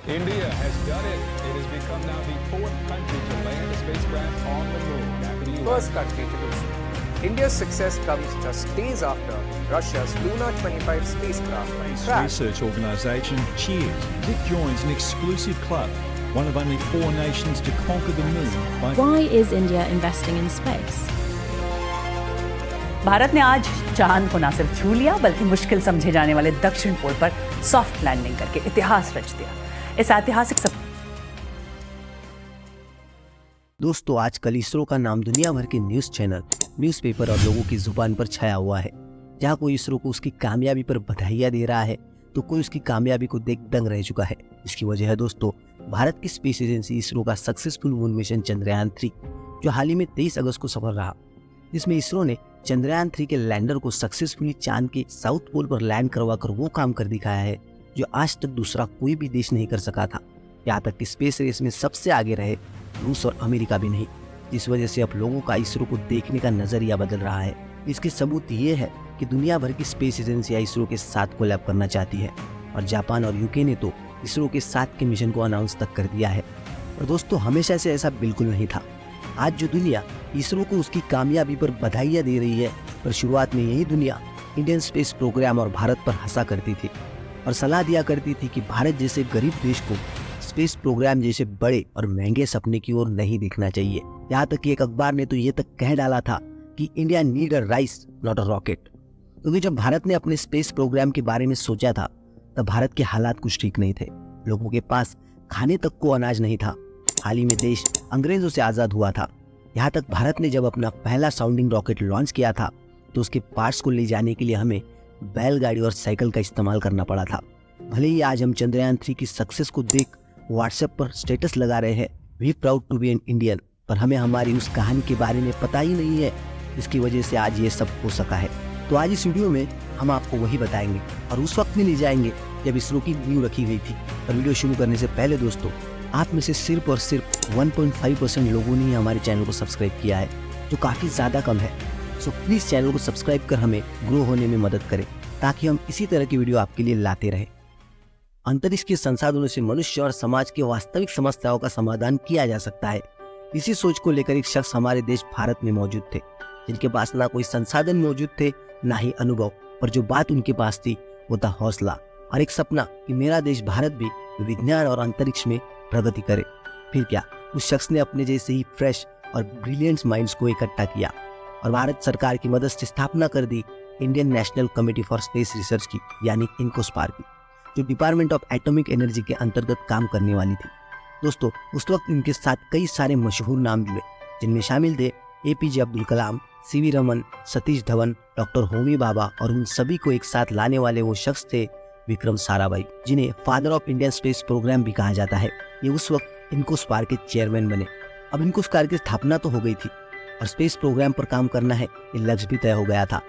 India has done it. It has become now the fourth country to land a spacecraft on the moon after the US. First country to do so. India's success comes just days after Russia's Luna 25 spacecraft Space crashed. research organisation Cheers. It joins an exclusive club, one of only 4 nations to conquer the moon by Why is India investing in space? Bharat ने आज चांद को न सिर्फ छू लिया बल्कि मुश्किल समझे जाने वाले दक्षिण पोल पर सॉफ्ट लैंडिंग करके इतिहास रच दिया। इस ऐतिहासिक दोस्तों, आजकल इसरो का नाम दुनिया भर के न्यूज़ चैनल, न्यूज़पेपर और लोगों की जुबान पर छाया हुआ है। जहां कोई इसरो को उसकी कामयाबी पर बधाइयां दे रहा है तो कोई उसकी कामयाबी को देख दंग रह चुका है। इसकी वजह है दोस्तों भारत की स्पेस एजेंसी इसरो का सक्सेसफुल मून मिशन चंद्रयान 3, जो हाल ही में 23 अगस्त को सफल रहा, जिसमें इसरो ने चंद्रयान 3 के लैंडर को सक्सेसफुली चांद के साउथ पोल पर लैंड करवाकर वो काम कर दिखाया है जो आज तक दूसरा कोई भी देश नहीं कर सका था। यहाँ तक कि स्पेस रेस में सबसे आगे रहे रूस और अमेरिका भी नहीं, जिस वजह से अब लोगों का इसरो को देखने का नजरिया बदल रहा है। इसके सबूत ये है कि दुनिया भर की स्पेस एजेंसियां इसरो के साथ कोलैब करना चाहती है और जापान और यूके ने तो इसरो के साथ के मिशन को अनाउंस तक कर दिया है। और दोस्तों, हमेशा से ऐसा बिल्कुल नहीं था। आज जो दुनिया इसरो को उसकी कामयाबी पर बधाइयां दे रही है, पर शुरुआत में यही दुनिया इंडियन स्पेस प्रोग्राम और भारत पर हंसा करती थी और सलाह दिया करती थी कि भारत जैसे गरीब देश को स्पेस प्रोग्राम जैसे बड़े और महंगे सपने की ओर नहीं देखना चाहिए। यहाँ तक कि एक अखबार ने तो ये तक कह डाला था कि India need a rice not a rocket. क्योंकि जब भारत ने अपने स्पेस प्रोग्राम के बारे में सोचा था तब भारत के हालात कुछ ठीक नहीं थे। लोगों के पास खाने तक को अनाज नहीं था। हाल ही में देश अंग्रेजों से आजाद हुआ था। यहाँ तक भारत ने जब अपना पहला साउंडिंग रॉकेट लॉन्च किया था तो उसके पार्ट्स को ले जाने के लिए हमें बैलगाड़ी और साइकिल का इस्तेमाल करना पड़ा था। भले ही आज हम चंद्रयान 3 की सक्सेस को देख व्हाट्सएप पर स्टेटस लगा रहे हैं, we proud to be an Indian, पर हमें हमारी उस कहानी के बारे में पता ही नहीं है जिसकी वजह से आज ये सब हो सका है। तो आज इस वीडियो में हम आपको वही बताएंगे और उस वक्त में ले जाएंगे जब इसरो की नींव रखी गई थी। और वीडियो शुरू करने से पहले दोस्तों, आप में से सिर्फ और सिर्फ 1.5% लोगों ने ही हमारे चैनल को सब्सक्राइब किया है, जो काफ़ी ज़्यादा कम है। सो प्लीज़ चैनल को सब्सक्राइब कर हमें ग्रो होने में मदद करें ताकि हम इसी तरह की वीडियो आपके लिए लाते रहें। अंतरिक्ष के संसाधनों से मनुष्य और समाज की वास्तविक समस्याओं का समाधान किया जा सकता है। इसी सोच को लेकर एक शख्स हमारे देश भारत में मौजूद थे, जिनके पास ना कोई संसाधन मौजूद थे ना ही अनुभव, पर जो बात उनके पास थी वो था हौसला और एक सपना कि मेरा देश भारत भी विज्ञान और अंतरिक्ष में प्रगति करे। फिर क्या, उस शख्स ने अपने जैसे ही फ्रेश और ब्रिलियंट माइंड्स को इकट्ठा किया और भारत सरकार की मदद से स्थापना कर दी Indian national committee for space research की, यानी इनकोस्पार की, जो डिपार्टमेंट ऑफ एटॉमिक एनर्जी के अंतर्गत काम करने वाली थी। दोस्तों, उस वक्त इनके साथ कई सारे मशहूर नाम जुड़े, जिनमें शामिल थे APJ Abdul Kalam, CV Raman, Satish Dhawan, doctor Homi Bhabha और उन सभी को एक साथ लाने वाले वो शख्स थे विक्रम साराभाई, जिन्हें father of Indian space programme भी कहा जाता है। ये उस वक्त इनकोस्पार के चेयरमैन बने। अब इनकोस्पार की स्थापना तो हो गई थी और स्पेस प्रोग्राम पर काम करना है ये लक्ष्य भी तय हो गया था।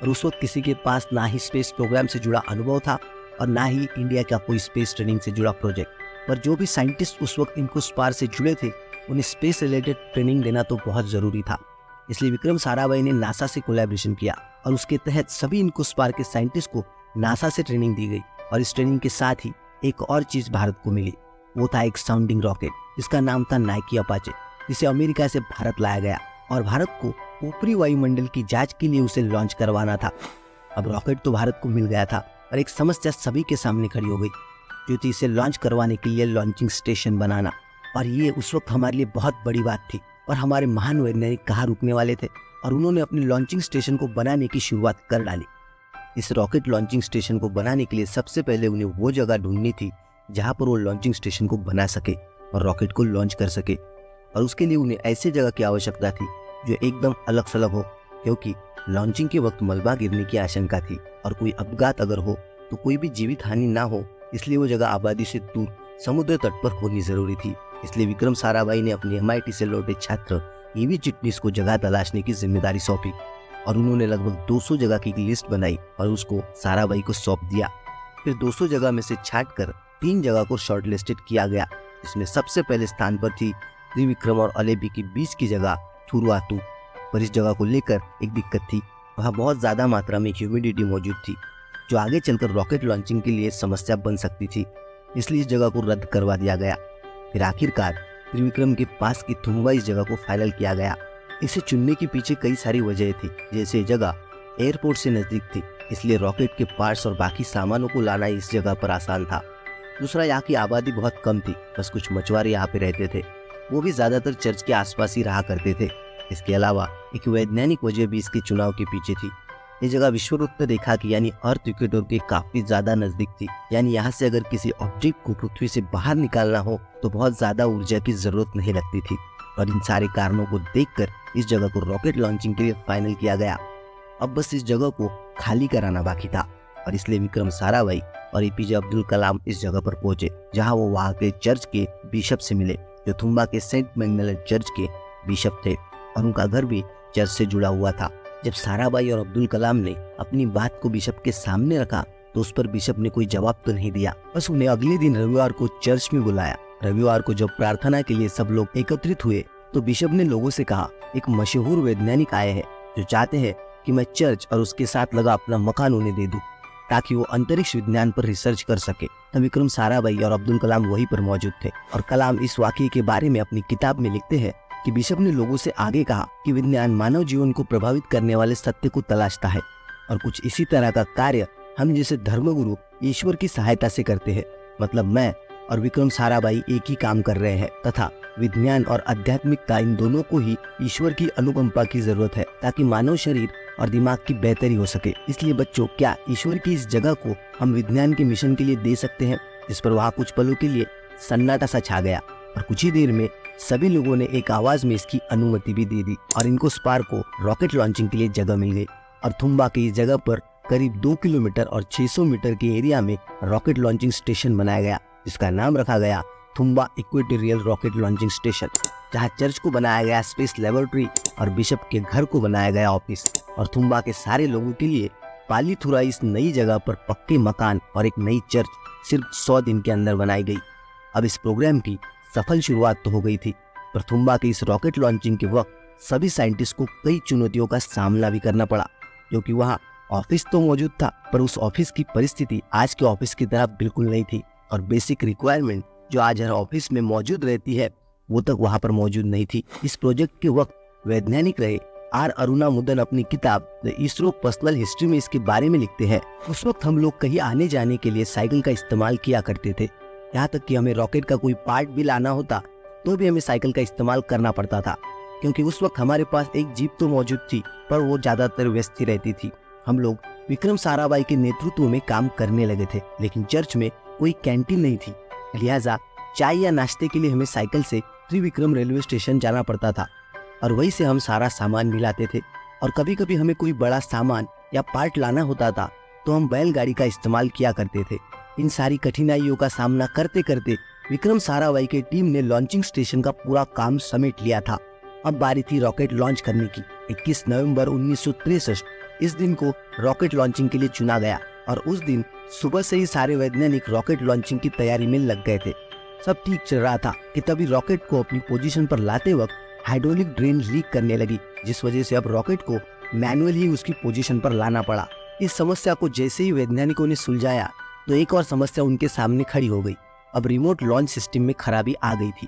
और उस वक्त किसी के पास ना ही स्पेस प्रोग्राम से जुड़ा अनुभव था और ना ही इंडिया का कोई स्पेस ट्रेनिंग से जुड़ा प्रोजेक्ट, पर जो भी साइंटिस्ट उस वक्त इनकोस्पार से जुड़े थे उन्हें स्पेस रिलेटेड ट्रेनिंग देना तो बहुत ज़रूरी था। इसलिए विक्रम साराभाई ने नासा से कोलैबोरेशन किया और उसके तहत सभी इनकोस्पार के साइंटिस्ट को नासा से ट्रेनिंग दी गई। और इस ट्रेनिंग के साथ ही एक और चीज़ भारत को मिली, वो था एक साउंडिंग रॉकेट जिसका नाम था नाइकी अपाचे, जिसे अमेरिका से भारत लाया गया और भारत को ऊपरी वायुमंडल की जांच के लिए उसे लॉन्च करवाना था। अब रॉकेट तो भारत को मिल गया था और एक समस्या सभी के सामने खड़ी हो गई, जो थी इसे लॉन्च करवाने के लिए लॉन्चिंग स्टेशन बनाना। और ये उस वक्त हमारे लिए बहुत बड़ी बात थी और हमारे महान वैज्ञानिक कहाँ रुकने वाले थे, और उन्होंने अपने लॉन्चिंग स्टेशन को बनाने की शुरुआत कर डाली। इस रॉकेट लॉन्चिंग स्टेशन को बनाने के लिए सबसे पहले उन्हें वो जगह ढूंढनी थी जहाँ पर वो लॉन्चिंग स्टेशन को बना सके और रॉकेट को लॉन्च कर सके। और उसके लिए उन्हें ऐसी जगह की आवश्यकता थी जो एकदम अलग थलग हो, क्योंकि लॉन्चिंग के वक्त मलबा गिरने की आशंका थी और कोई अपघात अगर हो तो कोई भी जीवित हानि ना हो, इसलिए वो जगह आबादी से दूर समुद्र तट पर होनी जरूरी थी। इसलिए विक्रम साराभाई ने अपने MIT से लौटे छात्र EV चिटनीस को जगह तलाशने की जिम्मेदारी सौंपी और उन्होंने लगभग 200 जगह की लिस्ट बनाई और उसको साराभाई को सौंप दिया। फिर 200 जगह में से छांट कर 3 जगह को शॉर्टलिस्टेड किया गया, जिसमें सबसे पहले स्थान पर थी त्रिविक्रम और अलेपी के बीच की जगह थुरुआतू। पर इस जगह को लेकर एक दिक्कत थी, वहाँ बहुत ज़्यादा मात्रा में ह्यूमिडिटी मौजूद थी, जो आगे चलकर रॉकेट लॉन्चिंग के लिए समस्या बन सकती थी। इसलिए इस जगह को रद्द करवा दिया गया। फिर आखिरकार त्रिविक्रम के पास की थुम्बा इस जगह को फाइनल किया गया। इसे चुनने के पीछे कई सारी वजह थी, जैसे ये जगह एयरपोर्ट से नजदीक थी, इसलिए रॉकेट के पार्ट्स और बाकी सामानों को लाना इस जगह पर आसान था। दूसरा, यहाँ की आबादी बहुत कम थी, बस कुछ मछुआरे यहाँ पे रहते थे, वो भी ज्यादातर चर्च के आसपास ही रहा करते थे। इसके अलावा एक वैज्ञानिक वजह भी इसके चुनाव के पीछे थी। ये जगह विषुववृत्त रेखा की यानी अर्थ इक्वेटर के काफी ज्यादा नजदीक थी, यानी यहाँ से अगर किसी ऑब्जेक्ट को पृथ्वी से बाहर निकालना हो तो बहुत ज्यादा ऊर्जा की जरूरत नहीं लगती थी। और इन सारे कारणों को देखकर इस जगह को रॉकेट लॉन्चिंग के लिए फाइनल किया गया। अब बस इस जगह को खाली कराना बाकी था और इसलिए विक्रम साराभाई और एपीजे अब्दुल कलाम इस जगह पर पहुंचे, जहां वो वहां के चर्च के बिशप से मिले, जो थुम्बा के सेंट मैग्नेलन चर्च के बिशप थे और उनका घर भी चर्च से जुड़ा हुआ था। जब साराभाई और अब्दुल कलाम ने अपनी बात को बिशप के सामने रखा तो उस पर बिशप ने कोई जवाब तो नहीं दिया, बस उन्हें अगले दिन रविवार को चर्च में बुलाया। रविवार को जब प्रार्थना के लिए सब लोग एकत्रित हुए तो बिशप ने लोगों से कहा, एक मशहूर वैज्ञानिक आए हैं जो चाहते हैं कि मैं चर्च और उसके साथ लगा अपना मकान उन्हें दे दूं ताकि वो अंतरिक्ष विज्ञान पर रिसर्च कर सके। तब विक्रम साराभाई और अब्दुल कलाम वहीं पर मौजूद थे और कलाम इस वाकये के बारे में अपनी किताब में लिखते हैं कि बिशप ने लोगों से आगे कहा कि विज्ञान मानव जीवन को प्रभावित करने वाले सत्य को तलाशता है और कुछ इसी तरह का कार्य हम जैसे धर्मगुरु ईश्वर की सहायता से करते हैं। मतलब मैं और विक्रम साराभाई एक ही काम कर रहे हैं तथा विज्ञान और आध्यात्मिकता इन दोनों को ही ईश्वर की अनुकंपा की जरूरत है ताकि मानव शरीर और दिमाग की बेहतरी हो सके। इसलिए बच्चों, क्या ईश्वर की इस जगह को हम विज्ञान के मिशन के लिए दे सकते हैं? इस पर वहाँ कुछ पलों के लिए सन्नाटा सा छा गया और कुछ ही देर में सभी लोगों ने एक आवाज में इसकी अनुमति भी दे दी और इनको स्पार्क को रॉकेट लॉन्चिंग के लिए जगह मिल गई और थुम्बा की इस जगह पर करीब 2 किलोमीटर और 600 मीटर के एरिया में रॉकेट लॉन्चिंग स्टेशन बनाया गया, जिसका नाम रखा गया Thumba equatorial rocket launching station, जहां चर्च को बनाया गया स्पेस लेबोरेटरी और बिशप के घर को बनाया गया ऑफिस और थुम्बा के सारे लोगों के लिए पालीथुरा इस नई जगह पर पक्के मकान और एक नई चर्च सिर्फ 100 दिन के अंदर बनाई गई। अब इस प्रोग्राम की सफल शुरुआत तो हो गई थी, पर थुम्बा के इस रॉकेट लॉन्चिंग के वक्त सभी साइंटिस्ट को कई चुनौतियों का सामना भी करना पड़ा, क्योंकि वहाँ ऑफिस तो मौजूद था पर उस ऑफिस की परिस्थिति आज के ऑफिस की तरह बिल्कुल नहीं थी और बेसिक रिक्वायरमेंट जो आज हर ऑफिस में मौजूद रहती है वो तक वहाँ पर मौजूद नहीं थी। इस प्रोजेक्ट के वक्त वैज्ञानिक रहे आर अरुणा मुदन अपनी किताब द इसरो पर्सनल हिस्ट्री में इसके बारे में लिखते हैं, उस वक्त हम लोग कहीं आने जाने के लिए साइकिल का इस्तेमाल किया करते थे, यहाँ तक कि हमें रॉकेट का कोई पार्ट भी लाना होता तो भी हमें साइकिल का इस्तेमाल करना पड़ता था, क्योंकि उस वक्त हमारे पास एक जीप तो मौजूद थी पर वो ज्यादातर व्यस्त ही रहती थी। हम लोग विक्रम साराभाई के नेतृत्व में काम करने लगे थे, लेकिन चर्च में कोई कैंटीन नहीं थी, लिहाजा चाय या नाश्ते के लिए हमें साइकिल से त्रिविक्रम रेलवे स्टेशन जाना पड़ता था और वहीं से हम सारा सामान मिलाते थे। और कभी कभी हमें कोई बड़ा सामान या पार्ट लाना होता था तो हम बैलगाड़ी का इस्तेमाल किया करते थे। इन सारी कठिनाइयों का सामना करते करते विक्रम साराभाई की टीम ने लॉन्चिंग स्टेशन का पूरा काम समेट लिया था। अब बारी थी रॉकेट लॉन्च करने की। 21 नवंबर 1963 इस दिन को रॉकेट लॉन्चिंग के लिए चुना गया और उस दिन सुबह से ही सारे वैज्ञानिक रॉकेट लॉन्चिंग की तैयारी में लग गए थे। सब ठीक चल रहा था कि तभी रॉकेट को अपनी पोजीशन पर लाते वक्त हाइड्रोलिक ड्रेन लीक करने लगी, जिस वजह से अब रॉकेट को मैनुअल ही उसकी पोजीशन पर लाना पड़ा। इस समस्या को जैसे ही वैज्ञानिकों ने सुलझाया तो एक और समस्या उनके सामने खड़ी हो गई। अब रिमोट लॉन्च सिस्टम में खराबी आ गई थी,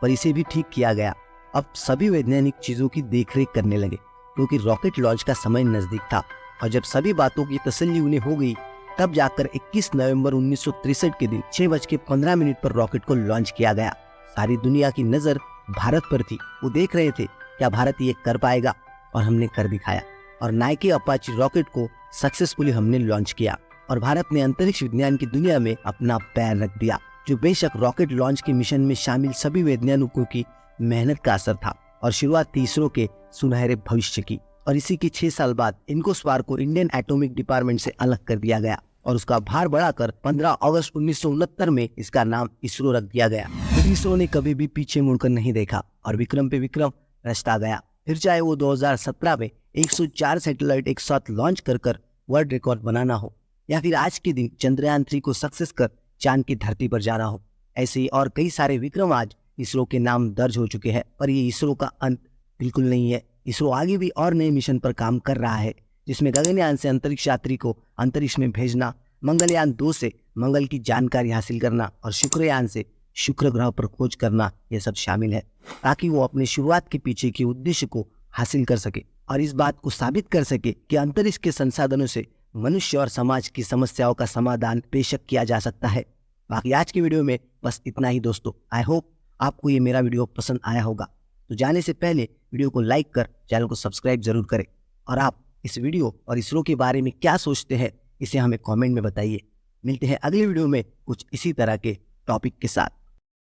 पर इसे भी ठीक किया गया। अब सभी वैज्ञानिक चीजों की देखरेख करने लगे क्योंकि रॉकेट लॉन्च का समय नजदीक था और जब सभी बातों की तसल्ली उन्हें हो गई तब जाकर 21 नवंबर 1963 के दिन 6:15 पर रॉकेट को लॉन्च किया गया। सारी दुनिया की नजर भारत पर थी, वो देख रहे थे क्या भारत ये कर पाएगा, और हमने कर दिखाया और नाइके अपाची रॉकेट को सक्सेसफुली हमने लॉन्च किया और भारत ने अंतरिक्ष विज्ञान की दुनिया में अपना पैर रख दिया, जो बेशक रॉकेट लॉन्च के मिशन में शामिल सभी वैज्ञानिकों की मेहनत का असर था और शुरुआत थी इसरो के सुनहरे भविष्य की। और इसी के 6 साल बाद इनकोस्पार्क को इंडियन एटॉमिक डिपार्टमेंट से अलग कर दिया गया और उसका भार बढ़ाकर 15 अगस्त 1969 में इसका नाम इसरो रख दिया गया। इसरो ने कभी भी पीछे मुड़कर नहीं देखा और विक्रम पे विक्रम रचता गया। फिर चाहे वो 2017 में 104 सैटेलाइट एक साथ लॉन्च कर वर्ल्ड रिकॉर्ड बनाना हो या फिर आज के दिन चंद्रयान 3 को सक्सेस कर चांद की धरती पर जाना हो, ऐसे ही और कई सारे विक्रम आज इसरो के नाम दर्ज हो चुके हैं। पर ये इसरो का अंत बिल्कुल नहीं है। इसरो आगे भी और नए मिशन पर काम कर रहा है, जिसमें गगनयान से अंतरिक्ष यात्री को अंतरिक्ष में भेजना, मंगलयान 2 से मंगल की जानकारी हासिल करना और शुक्रयान से शुक्र ग्रह पर खोज करना, ये सब शामिल है, ताकि वो अपने शुरुआत के पीछे के उद्देश्य को हासिल कर सके और इस बात को साबित कर सके कि अंतरिक्ष के संसाधनों से मनुष्य और समाज की समस्याओं का समाधान बेशक किया जा सकता है। बाकी आज की वीडियो में बस इतना ही दोस्तों। आई होप आपको ये मेरा वीडियो पसंद आया होगा। तो जाने से पहले वीडियो को लाइक कर चैनल को सब्सक्राइब जरूर करें और आप इस वीडियो और इसरो के बारे में क्या सोचते हैं इसे हमें कमेंट में बताइए। मिलते हैं अगले वीडियो में कुछ इसी तरह के टॉपिक के साथ।